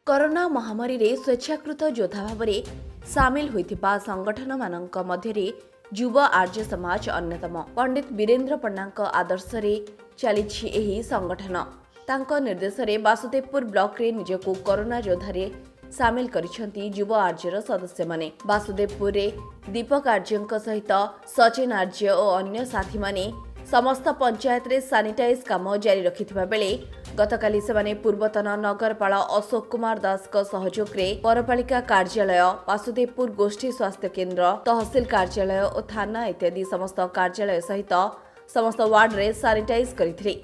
Corona महामारी रे स्वेच्छाकृत योद्धा भाव में सामिल होइथिबा संगठन मानक मध्य युव आर्य समाज अन्यतम। पंडित वीरेंद्र पण्णाଙ୍କ आदर्श रे चलीछि एही संगठन। तांको निर्देश रे वासुदेवपुर ब्लॉक रे निजको कोरोना योद्धा रे सामिल करिसेंती युव आर्यर सदस्य माने। वासुदेवपुर रे दीपक आर्यଙ୍କ सहित सचिन आर्य और अन्य साथी माने समस्त पंचायत रे सानिटाइज काम जारी रखिथिबा बेले गतकाली सेमाने पूर्वतन नगरपाल अशोक कुमार दास को सहयोग रे पौरपालिका कार्यालय, वासुदेवपुर गोष्ठी स्वास्थ्य केन्द्र, तहसील कार्यालय और थाना इत्यादि समस्त कार्यालय सहित समस्त वार्ड रे सानिटाइज करिथिले।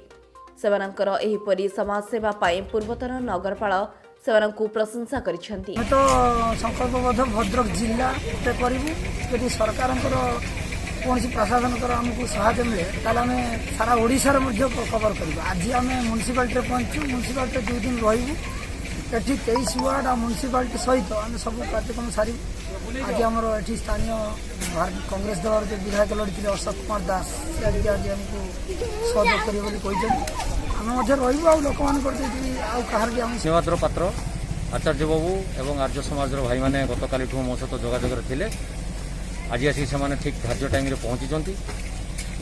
सेमानकर एहिपरि समाज सेवा पाई पूर्वतन नगरपाल सेमानकु प्रशंसा करिसेंती। तो संकल्पबद्ध भद्रक जिला ते करिबु सरकारंकर कौन प्रशासन आमको सहायता मिले ताले आम सारा ओडिशार कवर करवा। आज आम म्युनिसिपालिटी पहुंचु, म्युनिसिपालिटी 2 दिन रही 23 वार्ड आ म्युनिसिपालिटी सहित आम सब कार्यक्रम सारू। आज आमर ये स्थानीय कांग्रेस दल जो विधायक लड़ी अशोक कुमार दास से आज आमको सहयोग करें आम लोक मान सिंहद्र पात्र आचार्य बाबू एवं आर्य समाज भाई मैंने गतकाली मो सहित जोगाजोग थे। आज आसिक से ठीक धार्य टाइम पहुंची।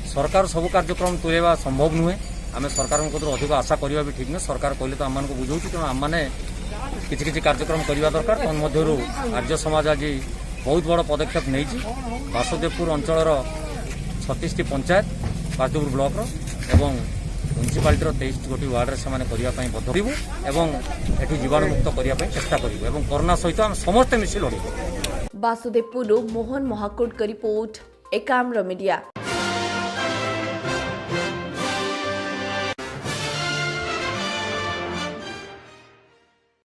सरकार सब कार्यक्रम तुलेवा संभव नुहे। आम सरकार अधिक आशा करवा भी ठीक नुहे। सरकार कहले तो आम बुझाऊँ तेणु आम मैंने किसी कार्यक्रम करवा दरकार। तन्मध्यरु आर्य समाज आज बहुत बड़ पदक्षेप नहीं। वासुदेवपुर अंचल 36टी पंचायत, वासुदेवपुर ब्लॉक एवं म्युनिसिपालिटी 23 गोटी वार्ड से बदलू एवं एठी जीवाणुमुक्त करने चेष्टा करूँ एवं कोरोना सहित आम समस्ते मिसी लड़ू। वासुदेवपुर मोहन महाकोट का रिपोर्ट एकाम्र मीडिया।